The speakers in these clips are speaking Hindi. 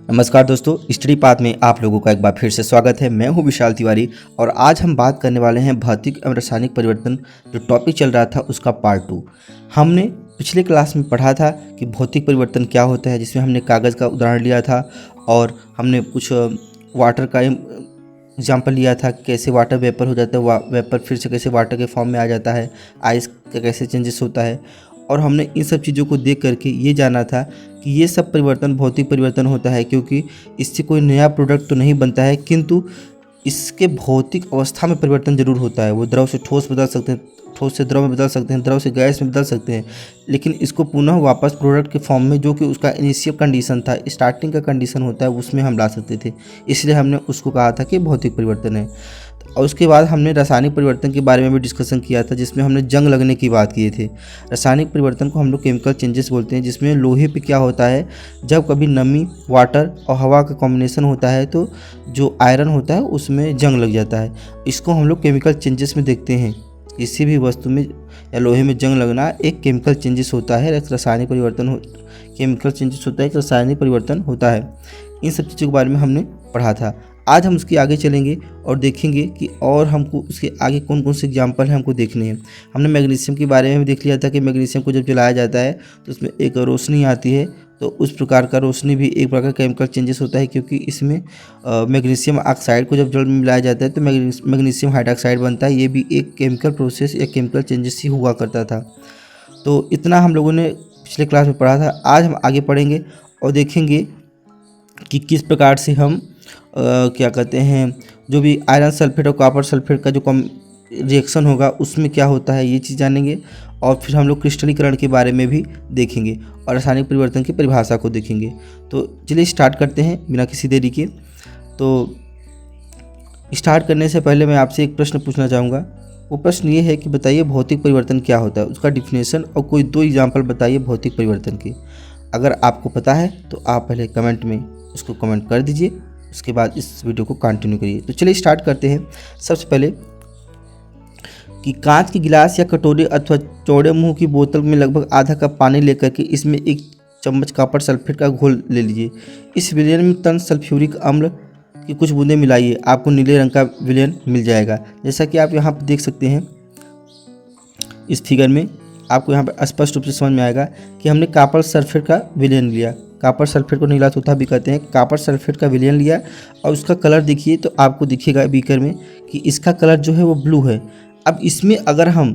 नमस्कार दोस्तों, स्टडी पाथ में आप लोगों का एक बार फिर से स्वागत है। मैं हूं विशाल तिवारी और आज हम बात करने वाले हैं भौतिक एवं रासायनिक परिवर्तन। जो टॉपिक चल रहा था उसका पार्ट 2। हमने पिछले क्लास में पढ़ा था कि भौतिक परिवर्तन क्या होता है, जिसमें हमने कागज़ का उदाहरण लिया था और हमने कुछ वाटर का एग्जाम्पल लिया था, कैसे वाटर वेपर हो जाता है, वेपर फिर से कैसे वाटर के फॉर्म में आ जाता है, आइस का कैसे चेंजेस होता है। और हमने इन सब चीज़ों को देख करके ये जाना था कि ये सब परिवर्तन भौतिक परिवर्तन होता है, क्योंकि इससे कोई नया प्रोडक्ट तो नहीं बनता है, किंतु इसके भौतिक अवस्था में परिवर्तन जरूर होता है। वो द्रव से ठोस बदल सकते हैं, ठोस से द्रव में बदल सकते हैं, द्रव से गैस में बदल सकते हैं, लेकिन इसको पुनः वापस प्रोडक्ट के फॉर्म में, जो कि उसका इनिशियल कंडीशन था, स्टार्टिंग का कंडीशन होता है, उसमें हम ला सकते थे। इसलिए हमने उसको कहा था कि भौतिक परिवर्तन है। और उसके बाद हमने रासायनिक परिवर्तन के बारे में भी डिस्कशन किया था, जिसमें हमने जंग लगने की बात किए थे। रासायनिक परिवर्तन को हम लोग केमिकल चेंजेस बोलते हैं, जिसमें लोहे पे क्या होता है, जब कभी नमी, वाटर और हवा का कॉम्बिनेशन होता है तो जो आयरन होता है उसमें जंग लग जाता है। इसको हम लोग केमिकल चेंजेस में देखते हैं। किसी भी वस्तु में या लोहे में जंग लगना एक केमिकल चेंजेस होता है, एक रासायनिक परिवर्तन केमिकल चेंजेस होता है, एक रासायनिक परिवर्तन होता है। इन सब चीज़ों के बारे में हमने पढ़ा था। आज हम उसके आगे चलेंगे और देखेंगे कि और हमको उसके आगे कौन कौन से एग्जाम्पल हैं हमको देखने हैं। हमने मैग्नीशियम के बारे में भी देख लिया था कि मैग्नीशियम को जब जलाया जाता है तो उसमें एक रोशनी आती है, तो उस प्रकार का रोशनी भी एक प्रकार का केमिकल चेंजेस होता है, क्योंकि इसमें मैग्नीशियम ऑक्साइड को जब जल में मिलाया जाता है तो मैग्नीशियम हाइड्रॉक्साइड बनता है। ये भी एक केमिकल प्रोसेस या केमिकल चेंजेस ही हुआ करता था। तो इतना हम लोगों ने पिछले क्लास में पढ़ा था। आज हम आगे पढ़ेंगे और देखेंगे कि किस प्रकार से हम क्या कहते हैं, जो भी आयरन सल्फेट और कॉपर सल्फेट का जो रिएक्शन होगा उसमें क्या होता है, ये चीज़ जानेंगे। और फिर हम लोग क्रिस्टलीकरण के बारे में भी देखेंगे और रासायनिक परिवर्तन की परिभाषा को देखेंगे। तो चलिए स्टार्ट करते हैं बिना किसी देरी के। तो स्टार्ट करने से पहले मैं आपसे एक प्रश्न पूछना चाहूँगा। वो प्रश्न ये है कि बताइए भौतिक परिवर्तन क्या होता है, उसका डिफिनेशन और कोई 2 एग्जाम्पल बताइए भौतिक परिवर्तन के। अगर आपको पता है तो आप पहले कमेंट में उसको कमेंट कर दीजिए, उसके बाद इस वीडियो को कंटिन्यू करिए। तो चलिए स्टार्ट करते हैं। सबसे पहले कि कांच की गिलास या कटोरी अथवा चौड़े मुंह की बोतल में लगभग आधा कप पानी लेकर के इसमें 1 चम्मच कॉपर सल्फेट का घोल ले लीजिए। इस विलयन में टन सल्फ्यूरिक अम्ल की कुछ बूंदें मिलाइए, आपको नीले रंग का विलयन मिल जाएगा। जैसा कि आप यहाँ पर देख सकते हैं इस फिगर में, आपको यहाँ पर स्पष्ट रूप से समझ में आएगा कि हमने कॉपर सल्फेट का विलयन लिया। कॉपर सल्फेट को नीला तोता भी कहते हैं। कॉपर सल्फेट का विलयन लिया और उसका कलर देखिए तो आपको दिखेगा बीकर में कि इसका कलर जो है वो ब्लू है। अब इसमें अगर हम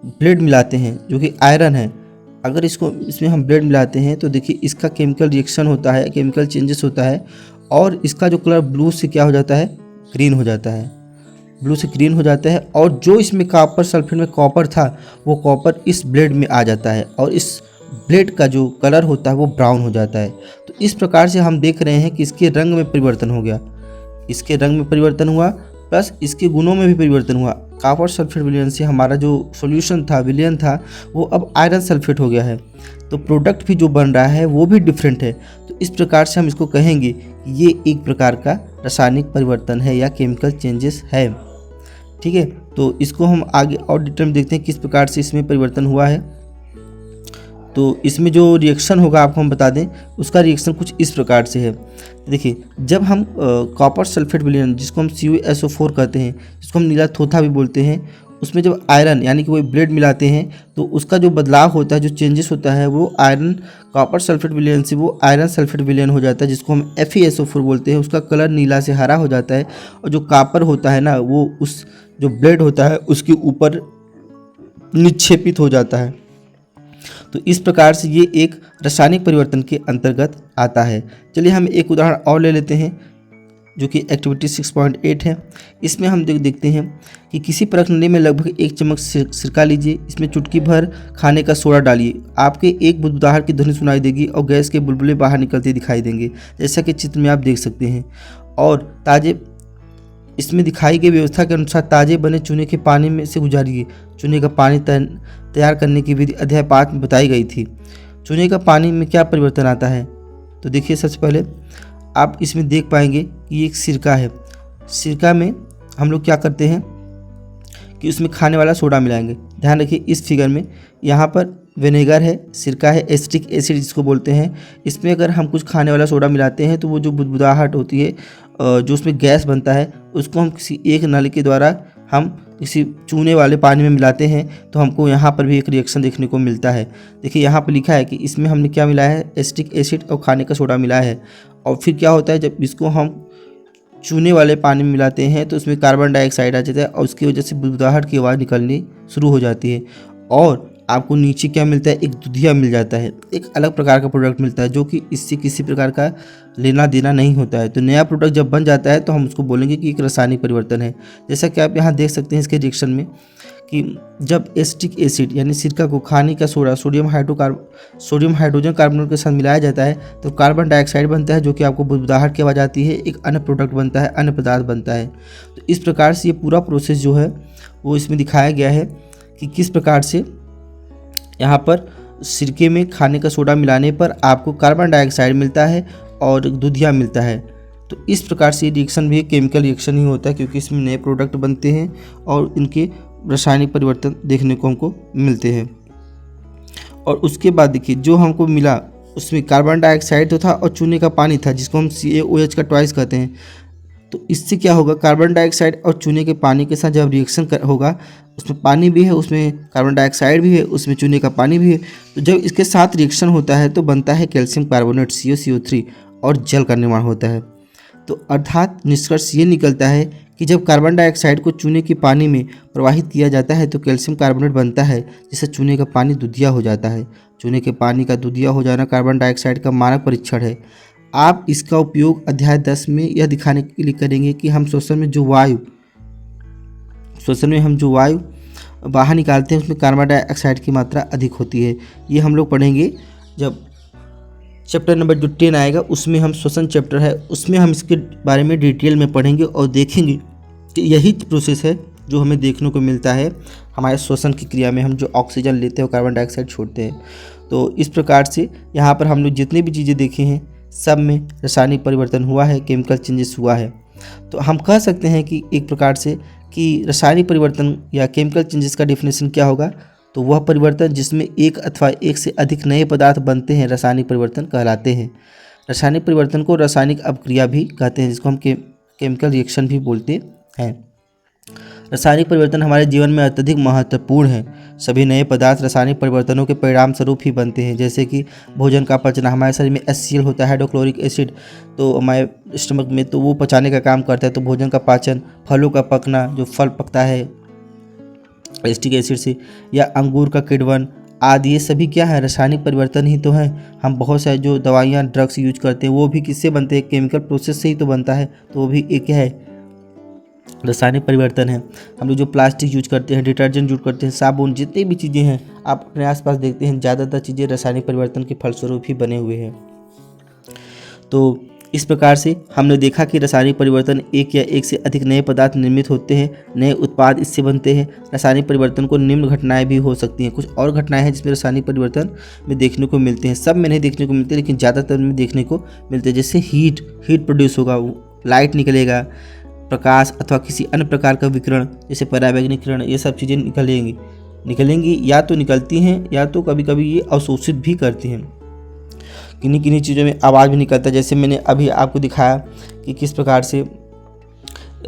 ब्लेड मिलाते हैं जो कि आयरन है, अगर इसमें हम ब्लेड मिलाते हैं तो देखिए इसका केमिकल रिएक्शन होता है, केमिकल चेंजेस होता है और इसका जो कलर ब्लू से क्या हो जाता है, ग्रीन हो जाता है। ब्लू से ग्रीन हो जाता है और जो इसमें कॉपर सल्फेट में कॉपर था वो कॉपर इस ब्लेड में आ जाता है और इस ब्लेड का जो कलर होता है वो ब्राउन हो जाता है। तो इस प्रकार से हम देख रहे हैं कि इसके रंग में परिवर्तन हो गया, इसके रंग में परिवर्तन हुआ प्लस इसके गुणों में भी परिवर्तन हुआ। कॉपर सल्फेट विलयन से हमारा जो सॉल्यूशन था, विलयन था, वो अब आयरन सल्फेट हो गया है। तो प्रोडक्ट भी जो बन रहा है वो भी डिफरेंट है। तो इस प्रकार से हम इसको कहेंगे कि ये एक प्रकार का रासायनिक परिवर्तन है या केमिकल चेंजेस है। ठीक है, तो इसको हम आगे और डिटेल में देखते हैं किस प्रकार से इसमें परिवर्तन हुआ है। तो इसमें जो रिएक्शन होगा आपको हम बता दें, उसका रिएक्शन कुछ इस प्रकार से है। देखिए, जब हम कॉपर सल्फेट विलयन, जिसको हम CuSO4 कहते हैं, जिसको हम नीला थोथा भी बोलते हैं, उसमें जब आयरन यानी कि वो ब्लेड मिलाते हैं तो उसका जो बदलाव होता है, जो चेंजेस होता है, वो आयरन कॉपर सल्फेट विलयन से वो आयरन सल्फेट विलयन हो जाता है, जिसको हम FeSO4 बोलते हैं। उसका कलर नीला से हरा हो जाता है और जो कॉपर होता है ना, वो उस जो ब्लेड होता है उसके ऊपर निक्षेपित हो जाता है। तो इस प्रकार से ये एक रासायनिक परिवर्तन के अंतर्गत आता है। चलिए हम एक उदाहरण और ले लेते हैं जो कि एक्टिविटी 6.8 है। इसमें हम देखते हैं कि किसी प्रश्नावली में लगभग 1 चम्मच सिरका लीजिए, इसमें चुटकी भर खाने का सोडा डालिए, आपके एक बुदबुदाहट की ध्वनि सुनाई देगी और गैस के बुलबुले बाहर निकलते दिखाई देंगे, जैसा कि चित्र में आप देख सकते हैं। और ताजे इसमें दिखाई गई व्यवस्था के अनुसार ताजे बने चूने के पानी में से गुजारिए। चूने का पानी तैयार करने की विधि अध्याय 5 में बताई गई थी। चूने का पानी में क्या परिवर्तन आता है, तो देखिए सबसे पहले आप इसमें देख पाएंगे कि ये एक सिरका है। सिरका में हम लोग क्या करते हैं कि उसमें खाने वाला सोडा मिलाएंगे। ध्यान रखिए इस फिगर में यहाँ पर विनेगर है, सिरका है, एसिटिक एसिड जिसको बोलते हैं। इसमें अगर हम कुछ खाने वाला सोडा मिलाते हैं तो वो जो बुदबुदाहट होती है, जो उसमें गैस बनता है, उसको हम किसी एक नल के द्वारा हम किसी चूने वाले पानी में मिलाते हैं तो हमको यहाँ पर भी एक रिएक्शन देखने को मिलता है। देखिए यहाँ पर लिखा है कि इसमें हमने क्या मिलाया है, एसिटिक एसिड और खाने का सोडा मिलाया है। और फिर क्या होता है, जब इसको हम चूने वाले पानी में मिलाते हैं तो उसमें कार्बन डाइऑक्साइड आ जाता है और उसकी वजह से बुदबुदाहट की आवाज़ निकलनी शुरू हो जाती है। और आपको नीचे क्या मिलता है, एक दूधिया मिल जाता है, एक अलग प्रकार का प्रोडक्ट मिलता है जो कि इससे किसी प्रकार का लेना देना नहीं होता है। तो नया प्रोडक्ट जब बन जाता है तो हम उसको बोलेंगे कि एक रासायनिक परिवर्तन है। जैसा कि आप यहाँ देख सकते हैं इसके रिएक्शन में कि जब एसिटिक एसिड यानी सिरका को खाने का सोडा सोडियम हाइड्रोजन कार्बोनेट के साथ मिलाया जाता है तो कार्बन डाइऑक्साइड बनता है, जो कि आपको बुदबुदाहट की आवाज़ आती है, एक अन्य प्रोडक्ट बनता है, अन्य पदार्थ बनता है। तो इस प्रकार से ये पूरा प्रोसेस जो है वो इसमें दिखाया गया है कि किस प्रकार से यहाँ पर सिरके में खाने का सोडा मिलाने पर आपको कार्बन डाइऑक्साइड मिलता है और दूधिया मिलता है। तो इस प्रकार से रिएक्शन भी एक केमिकल रिएक्शन ही होता है, क्योंकि इसमें नए प्रोडक्ट बनते हैं और इनके रासायनिक परिवर्तन देखने को हमको मिलते हैं। और उसके बाद देखिए जो हमको मिला उसमें कार्बन डाइऑक्साइड तो था और चूने का पानी था, जिसको हम CaOH का ट्वाइस कहते हैं। तो इससे क्या होगा, कार्बन डाइऑक्साइड और चूने के पानी के साथ जब रिएक्शन होगा, उसमें पानी भी है, उसमें कार्बन डाइऑक्साइड भी है, उसमें चूने का पानी भी है। तो जब इसके साथ रिएक्शन होता है तो बनता है कैल्शियम कार्बोनेट CaCO3 और जल का निर्माण होता है। तो अर्थात निष्कर्ष ये निकलता है कि जब कार्बन डाइऑक्साइड को चूने के पानी में प्रवाहित किया जाता है तो कैल्शियम कार्बोनेट बनता है, जिससे चूने का पानी दूधिया हो जाता है। चूने के पानी का दूधिया हो जाना कार्बन डाइऑक्साइड का मानक परीक्षण है। आप इसका उपयोग अध्याय 10 में यह दिखाने के लिए करेंगे कि हम श्वसन में हम जो वायु बाहर निकालते हैं उसमें कार्बन डाइऑक्साइड की मात्रा अधिक होती है। ये हम लोग पढ़ेंगे जब चैप्टर नंबर जो 10 आएगा, उसमें हम श्वसन चैप्टर है, उसमें हम इसके बारे में डिटेल में पढ़ेंगे और देखेंगे कि यही प्रोसेस है जो हमें देखने को मिलता है हमारे श्वसन की क्रिया में। हम जो ऑक्सीजन लेते हैं और कार्बन डाइऑक्साइड छोड़ते हैं। तो इस प्रकार से यहाँ पर हम लोग जितनी भी चीज़ें देखे हैं सब में रासायनिक परिवर्तन हुआ है, केमिकल चेंजेस हुआ है। तो हम कह सकते हैं कि एक प्रकार से कि रासायनिक परिवर्तन या केमिकल चेंजेस का डेफिनेशन क्या होगा, तो वह परिवर्तन जिसमें एक अथवा एक से अधिक नए पदार्थ बनते हैं रासायनिक परिवर्तन कहलाते हैं। रासायनिक परिवर्तन को रासायनिक अपक्रिया भी कहते हैं, जिसको हम केमिकल रिएक्शन भी बोलते हैं। रासायनिक परिवर्तन हमारे जीवन में अत्यधिक महत्वपूर्ण है। सभी नए पदार्थ रासायनिक परिवर्तनों के परिणाम स्वरूप ही बनते हैं। जैसे कि भोजन का पचना, हमारे शरीर में HCl होता है, हाइड्रोक्लोरिक एसिड, तो हमारे स्टमक में तो वो पचाने का काम करता है। तो भोजन का पाचन, फलों का पकना, जो फल पकता है एसिटिक एसिड से, या अंगूर का किण्वन आदि, ये सभी क्या है, रासायनिक परिवर्तन ही तो है। हम बहुत सारे जो दवाइयाँ ड्रग्स यूज करते हैं वो भी किससे बनते हैं, केमिकल प्रोसेस से ही तो बनता है। तो वो भी एक क्या है, रासायनिक परिवर्तन है। हम लोग जो प्लास्टिक यूज करते हैं, डिटर्जेंट यूज करते हैं, साबुन, जितनी भी चीज़ें हैं आप अपने आसपास देखते हैं, ज़्यादातर चीज़ें रासायनिक परिवर्तन के फलस्वरूप ही बने हुए हैं। तो इस प्रकार से हमने देखा कि रासायनिक परिवर्तन एक या एक से अधिक नए पदार्थ निर्मित होते हैं, नए उत्पाद इससे बनते हैं। रासायनिक परिवर्तन को निम्न घटनाएं भी हो सकती हैं। कुछ और घटनाएं हैं जिसमें रासायनिक परिवर्तन में देखने को मिलते हैं, सब में नहीं देखने को मिलते लेकिन ज़्यादातर में देखने को मिलते हैं। जैसे हीट प्रोड्यूस होगा, लाइट निकलेगा, प्रकाश अथवा किसी अन्य प्रकार का विकिरण जैसे पराबैंगनी किरण, ये सब चीज़ें निकलेंगी या तो निकलती हैं या तो कभी कभी ये अवशोषित भी करती हैं। किन्हीं चीज़ों में आवाज़ भी निकलता है। जैसे मैंने अभी आपको दिखाया कि किस प्रकार से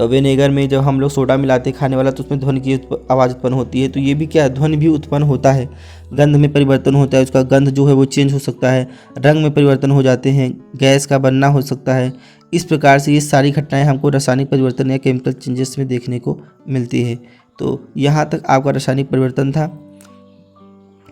विनेगर में जब हम लोग सोडा मिलाते हैं खाने वाला तो उसमें ध्वनि की आवाज़ उत्पन्न होती है। तो ये भी क्या है, ध्वनि भी उत्पन्न होता है। गंध में परिवर्तन होता है, उसका गंध जो है वो चेंज हो सकता है। रंग में परिवर्तन हो जाते हैं, गैस का बनना हो सकता है। इस प्रकार से ये सारी घटनाएं हमको रासायनिक परिवर्तन या केमिकल चेंजेस में देखने को मिलती है। तो यहाँ तक आपका रासायनिक परिवर्तन था।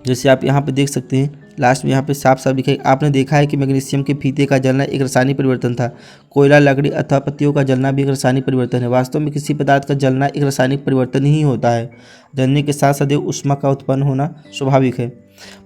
जैसे आप यहाँ पे देख सकते हैं, लास्ट में यहाँ पे साफ साफ लिखा है, आपने देखा है कि मैग्नीशियम के फीते का जलना एक रासायनिक परिवर्तन था। कोयला, लकड़ी अथवा पत्तियों का जलना भी एक रासायनिक परिवर्तन है। वास्तव में किसी पदार्थ का जलना एक रासायनिक परिवर्तन ही होता है। जलने के साथ सदैव ऊष्मा का उत्पन्न होना स्वाभाविक है।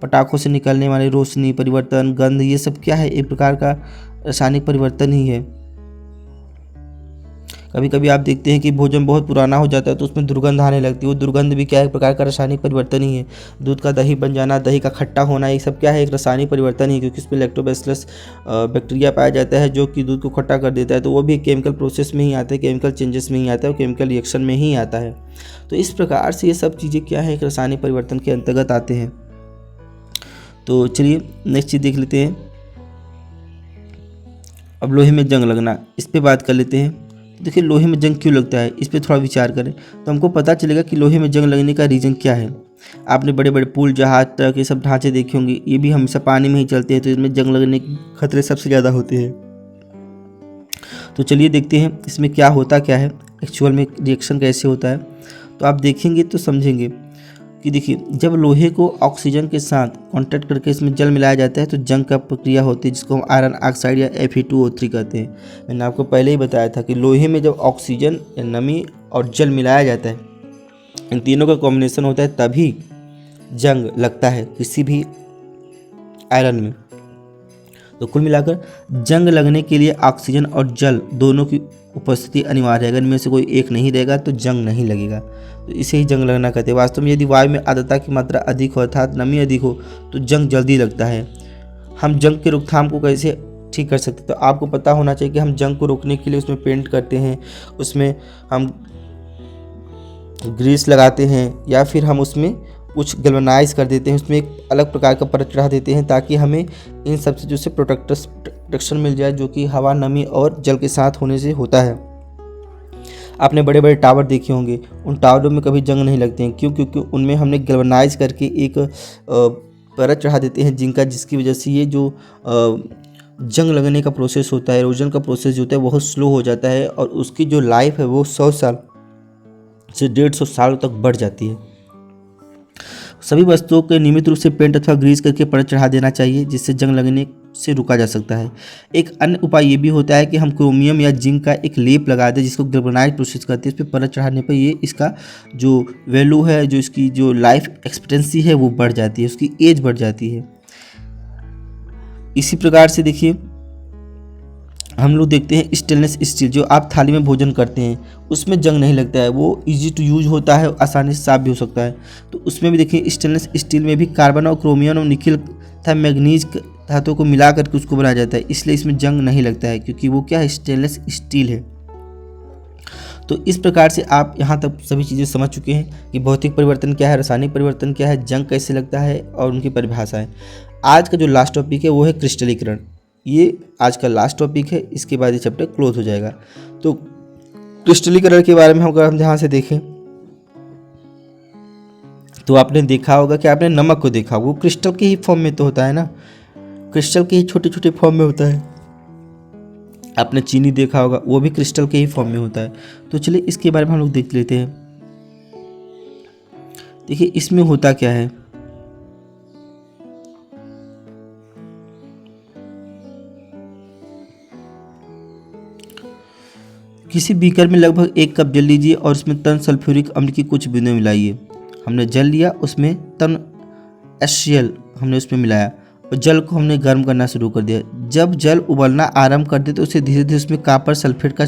पटाखों से निकलने वाली रोशनी, परिवर्तन, गंध, ये सब क्या है, एक प्रकार का रासायनिक परिवर्तन ही है। कभी कभी आप देखते हैं कि भोजन बहुत पुराना हो जाता है तो उसमें दुर्गंध आने लगती है। वो दुर्गंध भी क्या है, एक प्रकार का रासायनिक परिवर्तन ही है। दूध का दही बन जाना, दही का खट्टा होना, ये सब क्या है, एक रासायनिक परिवर्तन ही है, क्योंकि इसमें लैक्टोबैसिलस बैक्टीरिया पाया जाता है जो कि दूध को खट्टा कर देता है। तो वो भी केमिकल प्रोसेस में ही आता है, केमिकल चेंजेस में ही आता है, केमिकल रिएक्शन में ही आता है। तो इस प्रकार से ये सब चीज़ें क्या है, एक रासायनिक परिवर्तन के अंतर्गत आते हैं। तो चलिए नेक्स्ट चीज़ देख लेते हैं। अब लोहे में जंग लगना, इस पे बात कर लेते हैं। देखिए लोहे में जंग क्यों लगता है, इस पे थोड़ा विचार करें तो हमको पता चलेगा कि लोहे में जंग लगने का रीज़न क्या है। आपने बड़े बड़े पुल, जहाज, ट्रक, ये सब ढांचे देखे होंगे, ये भी हमेशा पानी में ही चलते हैं, तो इसमें जंग लगने के खतरे सबसे ज़्यादा होते हैं। तो चलिए देखते हैं इसमें क्या होता क्या है, एक्चुअल में रिएक्शन कैसे होता है। तो आप देखेंगे तो समझेंगे कि देखिए जब लोहे को ऑक्सीजन के साथ कांटेक्ट करके इसमें जल मिलाया जाता है तो जंग का प्रक्रिया होती है, जिसको हम आयरन ऑक्साइड या Fe2O3 कहते हैं। मैंने आपको पहले ही बताया था कि लोहे में जब ऑक्सीजन या नमी और जल मिलाया जाता है, इन तीनों का कॉम्बिनेशन होता है, तभी जंग लगता है किसी भी आयरन में। तो कुल मिलाकर जंग लगने के लिए ऑक्सीजन और जल दोनों की उपस्थिति अनिवार्य है। अगर इनमें से कोई एक नहीं रहेगा तो जंग नहीं लगेगा, तो इसे ही जंग लगना कहते हैं। वास्तव में यदि वायु में आर्द्रता की मात्रा अधिक हो अर्थात नमी अधिक हो तो जंग जल्दी लगता है। हम जंग की रोकथाम को कैसे ठीक कर सकते हैं, तो आपको पता होना चाहिए कि हम जंग को रोकने के लिए उसमें पेंट करते हैं, उसमें हम ग्रीस लगाते हैं, या फिर हम उसमें कुछ गैल्वेनाइज कर देते हैं, उसमें एक अलग प्रकार का परत चढ़ा देते हैं, ताकि हमें इन सब चीज़ों से प्रोटेक्शन मिल जाए, जो कि हवा, नमी और जल के साथ होने से होता है। आपने बड़े बड़े टावर देखे होंगे, उन टावरों में कभी जंग नहीं लगते हैं। क्यों? क्योंकि उनमें हमने गैल्वेनाइज करके एक परत चढ़ा देते हैं जिसकी वजह से ये जो जंग लगने का प्रोसेस होता है, एरोजन का प्रोसेस जो होता है, बहुत स्लो हो जाता है, और उसकी जो लाइफ है वो 100 साल से 150 साल तक बढ़ जाती है। सभी वस्तुओं के नियमित रूप से पेंट अथवा ग्रीस करके परत चढ़ा देना चाहिए, जिससे जंग लगने से रुका जा सकता है। एक अन्य उपाय ये भी होता है कि हम क्रोमियम या जिंक का एक लेप लगा दें, जिसको गैल्वेनाइज प्रोसेस करते हैं। इस पर परत चढ़ाने पर ये इसका जो वैल्यू है, जो इसकी जो लाइफ एक्सपेक्टेंसी है वो बढ़ जाती है, उसकी एज बढ़ जाती है। इसी प्रकार से देखिए हम लोग देखते हैं स्टेनलेस स्टील, जो आप थाली में भोजन करते हैं, उसमें जंग नहीं लगता है, वो इजी टू यूज होता है, आसानी से साफ भी हो सकता है। तो उसमें भी देखिए स्टेनलेस स्टील में भी कार्बन और क्रोमियम और निकिल तथा मैग्नीज धातुओं को मिला करके उसको बनाया जाता है, इसलिए इसमें जंग नहीं लगता है, क्योंकि वो क्या है, स्टेनलेस स्टील है। तो इस प्रकार से आप यहाँ तक सभी चीज़ें समझ चुके हैं कि भौतिक परिवर्तन क्या है, रासायनिक परिवर्तन क्या है, जंग कैसे लगता है और उनकी परिभाषाएं। आज का जो लास्ट टॉपिक है वो है क्रिस्टलीकरण। ये आज का लास्ट टॉपिक है, इसके बाद ये चैप्टर क्लोज हो जाएगा। तो क्रिस्टलीकरण के बारे में अगर हम जहाँ से देखें तो आपने देखा होगा कि आपने नमक को देखा, वो क्रिस्टल के ही फॉर्म में तो होता है ना, क्रिस्टल के ही छोटे छोटे फॉर्म में होता है। आपने चीनी देखा होगा, वो भी क्रिस्टल के ही फॉर्म में होता है। तो चलिए इसके बारे में हम लोग देख लेते हैं। देखिए इसमें होता क्या है, किसी बीकर में लगभग 1 कप जल लीजिए और उसमें टन सल्फ्यूरिक अम्ल की कुछ बूंदें मिलाइए। हमने जल लिया, उसमें टन HCl हमने उसमें मिलाया और जल को हमने गर्म करना शुरू कर दिया। जब जल उबलना आरंभ कर दे तो उसे धीरे धीरे उसमें कॉपर सल्फेट का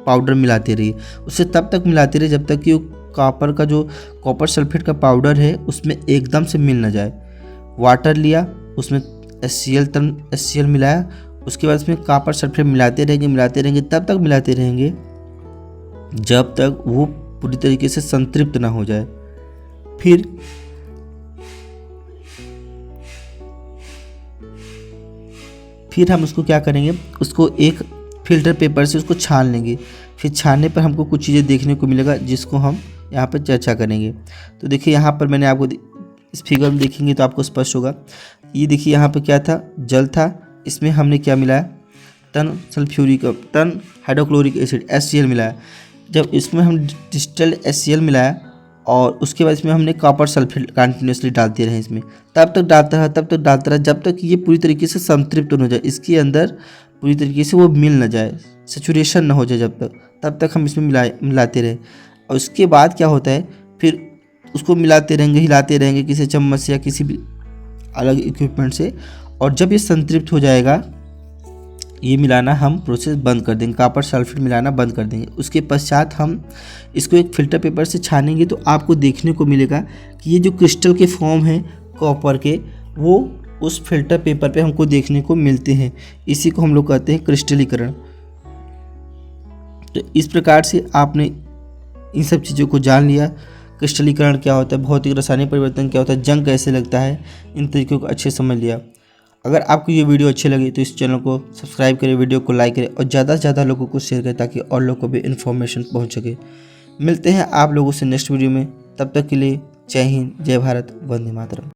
पाउडर मिलाते रहिए। उसे तब तक मिलाते रहिए जब तक कि वो कॉपर सल्फेट का पाउडर है उसमें एकदम से मिल न जाए। वाटर लिया, उसमें टन HCl मिलाया, उसके बाद उसमें कॉपर सल्फेट मिलाते रहेंगे, तब तक मिलाते रहेंगे जब तक वो पूरी तरीके से संतृप्त ना हो जाए। फिर हम उसको क्या करेंगे, उसको एक फिल्टर पेपर से उसको छान लेंगे। फिर छानने पर हमको कुछ चीज़ें देखने को मिलेगा, जिसको हम यहाँ पर चर्चा करेंगे। तो देखिए यहाँ पर मैंने आपको इस फिगर में देखेंगे तो आपको स्पष्ट होगा। ये देखिए यहाँ पर क्या था, जल था, इसमें हमने क्या मिलाया, टन हाइड्रोक्लोरिक एसिड HCl मिलाया। जब इसमें हम डिस्टिल्ड HCl मिलाया और उसके बाद इसमें हमने कॉपर सल्फेट कंटिन्यूसली डालते रहे इसमें, तब तक डालता रहा जब तक ये पूरी तरीके से संतृप्त न हो जाए, इसके अंदर पूरी तरीके से वो मिल न जाए, सैचुरेशन न हो जाए, तब तक हम इसमें मिलाते रहे। और उसके बाद क्या होता है, फिर उसको मिलाते रहेंगे, हिलाते रहेंगे किसी चम्मच से या किसी भी अलग इक्विपमेंट से, और जब ये संतृप्त हो जाएगा, ये मिलाना हम प्रोसेस बंद कर देंगे, कॉपर सल्फेट मिलाना बंद कर देंगे। उसके पश्चात हम इसको एक फिल्टर पेपर से छानेंगे तो आपको देखने को मिलेगा कि ये जो क्रिस्टल के फॉर्म हैं कॉपर के, वो उस फिल्टर पेपर पे हमको देखने को मिलते हैं। इसी को हम लोग कहते हैं क्रिस्टलीकरण। तो इस प्रकार से आपने इन सब चीज़ों को जान लिया। क्रिस्टलीकरण क्या होता है, भौतिक रासायनिक परिवर्तन क्या होता है, जंग कैसे लगता है, इन तरीकों को अच्छे समझ लिया। अगर आपको ये वीडियो अच्छी लगी तो इस चैनल को सब्सक्राइब करें, वीडियो को लाइक करें और ज़्यादा से ज़्यादा लोगों को शेयर करें ताकि और लोगों को भी इन्फॉर्मेशन पहुँच सके। मिलते हैं आप लोगों से नेक्स्ट वीडियो में, तब तक के लिए जय हिंद, जय भारत, वंदे मातरम।